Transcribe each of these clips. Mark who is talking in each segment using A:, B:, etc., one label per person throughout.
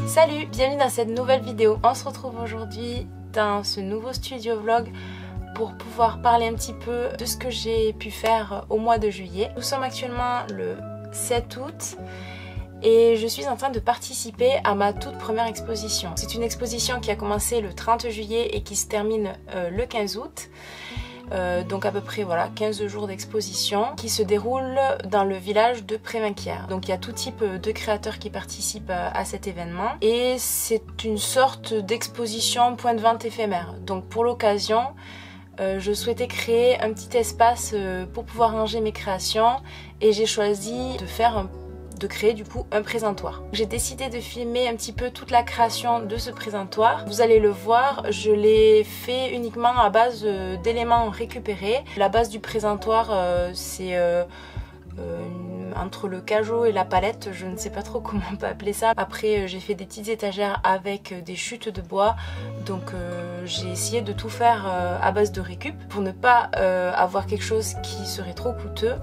A: Salut, bienvenue dans cette nouvelle vidéo. On se retrouve aujourd'hui dans ce nouveau studio vlog pour pouvoir parler un petit peu de ce que j'ai pu faire au mois de juillet. Nous sommes actuellement le 7 août et je suis en train de participer à ma toute première exposition. C'est une exposition qui a commencé le 30 juillet et qui se termine le 15 août. Donc à peu près voilà 15 jours d'exposition qui se déroule dans le village de Prévinquières. Donc il y a tout type de créateurs qui participent à cet événement et c'est une sorte d'exposition point de vente éphémère. Donc pour l'occasion je souhaitais créer un petit espace pour pouvoir ranger mes créations et j'ai choisi de créer du coup un présentoir. J'ai décidé de filmer un petit peu toute la création de ce présentoir. Vous allez le voir, je l'ai fait uniquement à base d'éléments récupérés. La base du présentoir c'est entre le cajot et la palette, je ne sais pas trop comment on peut appeler ça. Après j'ai fait des petites étagères avec des chutes de bois, donc j'ai essayé de tout faire à base de récup pour ne pas avoir quelque chose qui serait trop coûteux.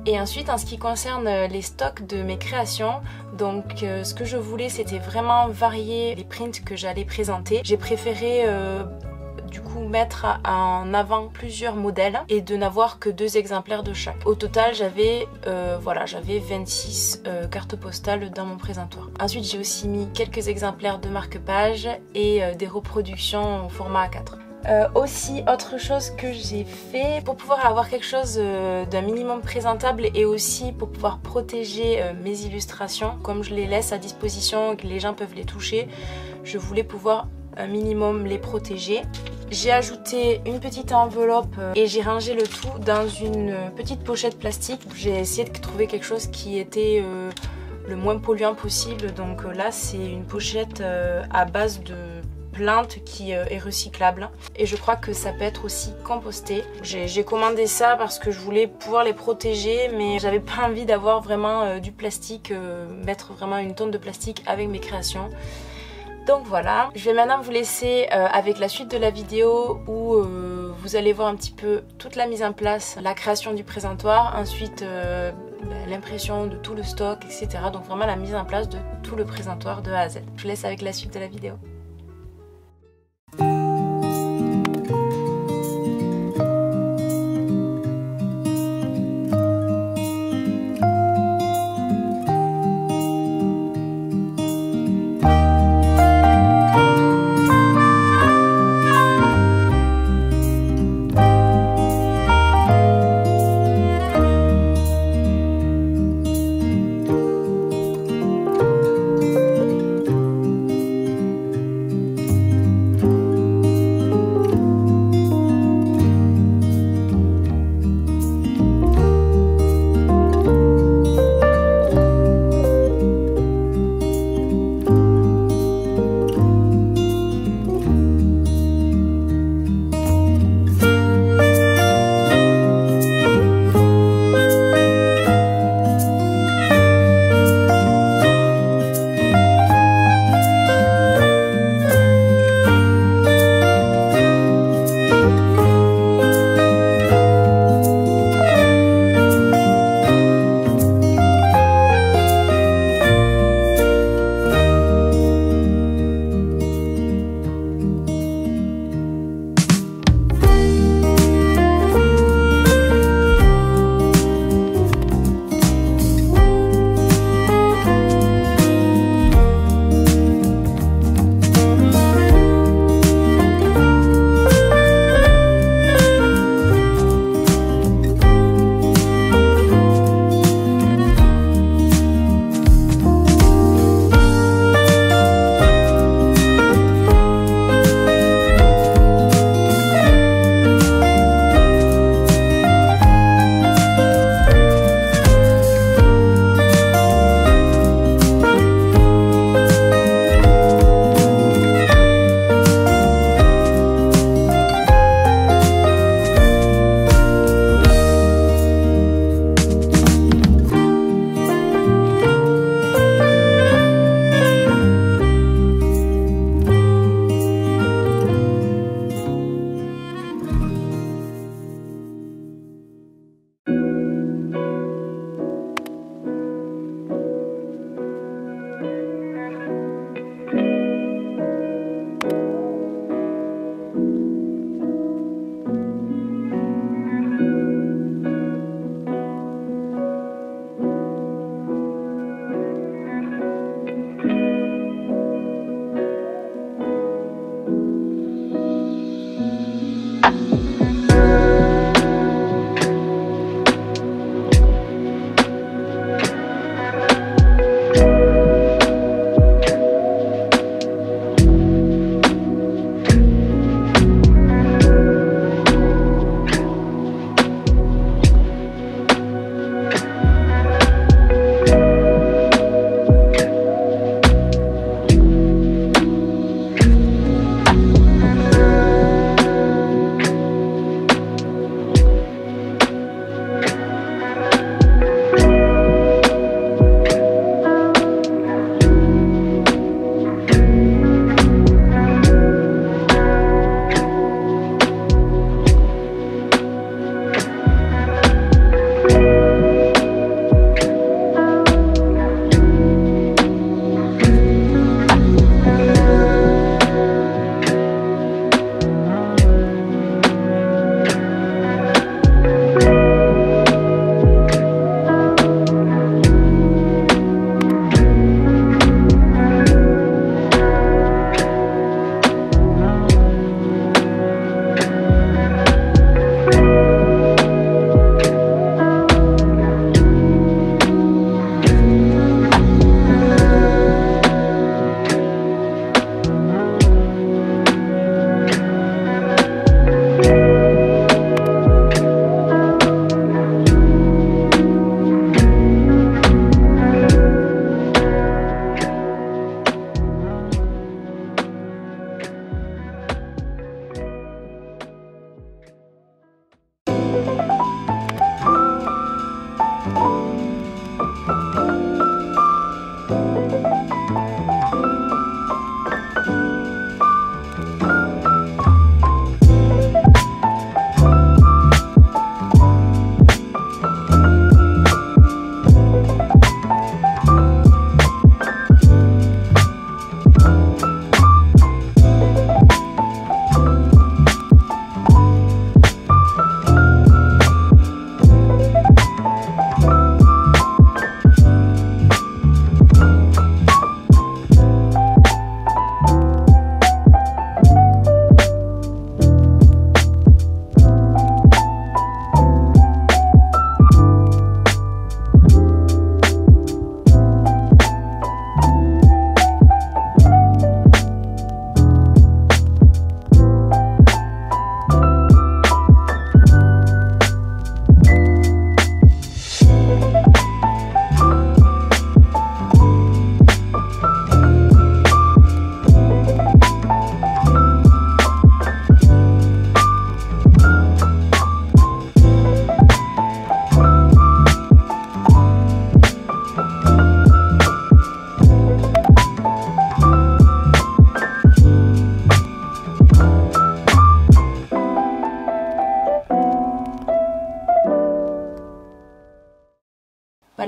A: Et ensuite en ce qui concerne les stocks de mes créations, donc ce que je voulais c'était vraiment varier les prints que j'allais présenter. J'ai préféré du coup mettre en avant plusieurs modèles et de n'avoir que 2 exemplaires de chaque. Au total j'avais 26 cartes postales dans mon présentoir. Ensuite j'ai aussi mis quelques exemplaires de marque-page et des reproductions au format A4. Aussi autre chose que j'ai fait pour pouvoir avoir quelque chose d'un minimum présentable et aussi pour pouvoir protéger mes illustrations comme je les laisse à disposition et que les gens peuvent les toucher, je voulais pouvoir un minimum les protéger. J'ai ajouté une petite enveloppe et j'ai rangé le tout dans une petite pochette plastique. J'ai essayé de trouver quelque chose qui était le moins polluant possible, donc là c'est une pochette à base de plante qui est recyclable et je crois que ça peut être aussi composté. J'ai commandé ça parce que je voulais pouvoir les protéger mais j'avais pas envie d'avoir vraiment du plastique, mettre vraiment une tonne de plastique avec mes créations. Donc voilà, je vais maintenant vous laisser avec la suite de la vidéo où vous allez voir un petit peu toute la mise en place, la création du présentoir, ensuite l'impression de tout le stock, etc. Donc vraiment la mise en place de tout le présentoir de A à Z. Je vous laisse avec la suite de la vidéo.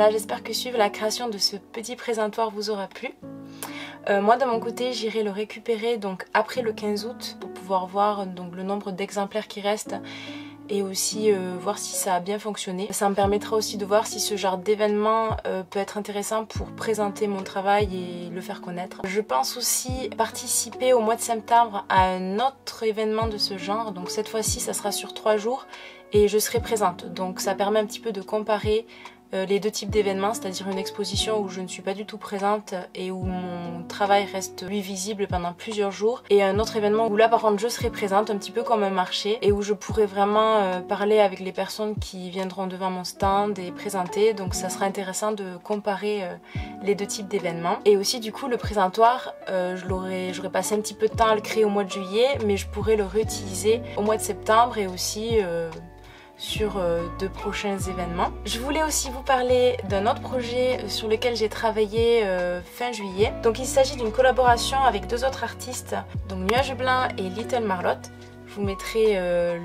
A: Voilà, j'espère que suivre la création de ce petit présentoir vous aura plu. Moi de mon côté j'irai le récupérer donc après le 15 août pour pouvoir voir donc le nombre d'exemplaires qui restent et aussi voir si ça a bien fonctionné. Ça me permettra aussi de voir si ce genre d'événement peut être intéressant pour présenter mon travail et le faire connaître. Je pense aussi participer au mois de septembre à un autre événement de ce genre, donc cette fois-ci ça sera sur 3 jours et je serai présente, donc ça permet un petit peu de comparer les deux types d'événements, c'est-à-dire une exposition où je ne suis pas du tout présente et où mon travail reste lui visible pendant plusieurs jours, et un autre événement où là par contre je serai présente un petit peu comme un marché et où je pourrai vraiment parler avec les personnes qui viendront devant mon stand et présenter, donc ça sera intéressant de comparer les deux types d'événements. Et aussi du coup le présentoir, j'aurais passé un petit peu de temps à le créer au mois de juillet, mais je pourrais le réutiliser au mois de septembre et aussi sur de prochains événements. Je voulais aussi vous parler d'un autre projet sur lequel j'ai travaillé fin juillet. Donc il s'agit d'une collaboration avec 2 autres artistes, donc Nuage Blanc et Little Marlotte. Je vous mettrai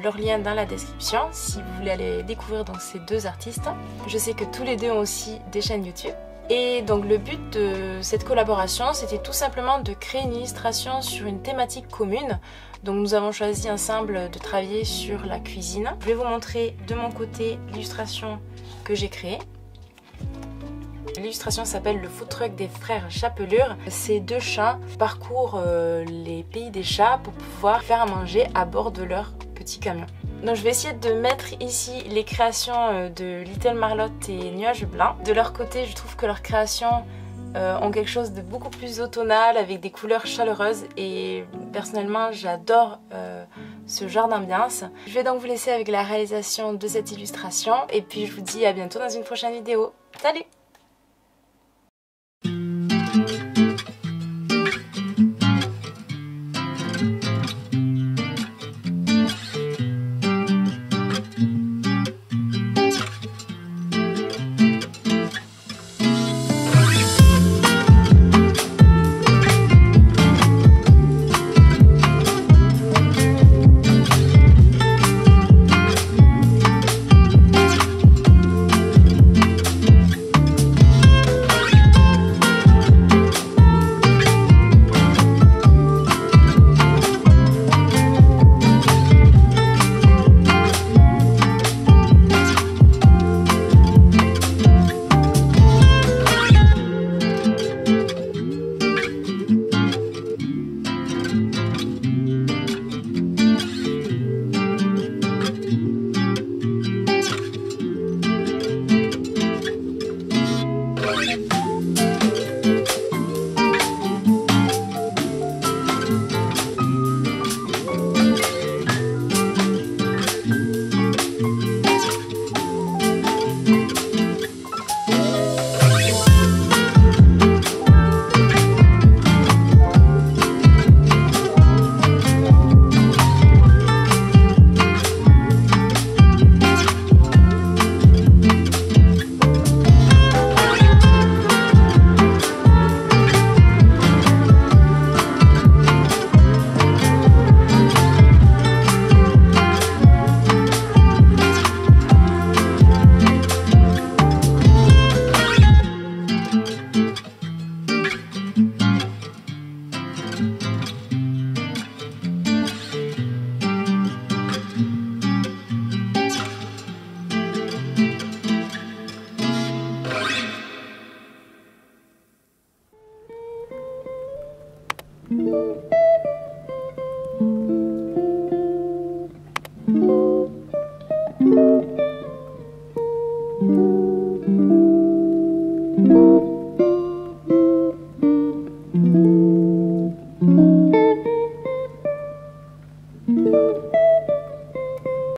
A: leur lien dans la description si vous voulez aller découvrir donc ces 2 artistes. Je sais que tous les 2 ont aussi des chaînes YouTube. Et donc le but de cette collaboration, c'était tout simplement de créer une illustration sur une thématique commune. Donc nous avons choisi ensemble de travailler sur la cuisine. Je vais vous montrer de mon côté l'illustration que j'ai créée. L'illustration s'appelle le food truck des frères Chapelure. Ces 2 chats parcourent les pays des chats pour pouvoir faire à manger à bord de leur petit camion. Donc je vais essayer de mettre ici les créations de Little Marlotte et Nuage Blanc. De leur côté, je trouve que leurs créations ont quelque chose de beaucoup plus automnal avec des couleurs chaleureuses et personnellement j'adore ce genre d'ambiance. Je vais donc vous laisser avec la réalisation de cette illustration et puis je vous dis à bientôt dans une prochaine vidéo. Salut!
B: Thank you.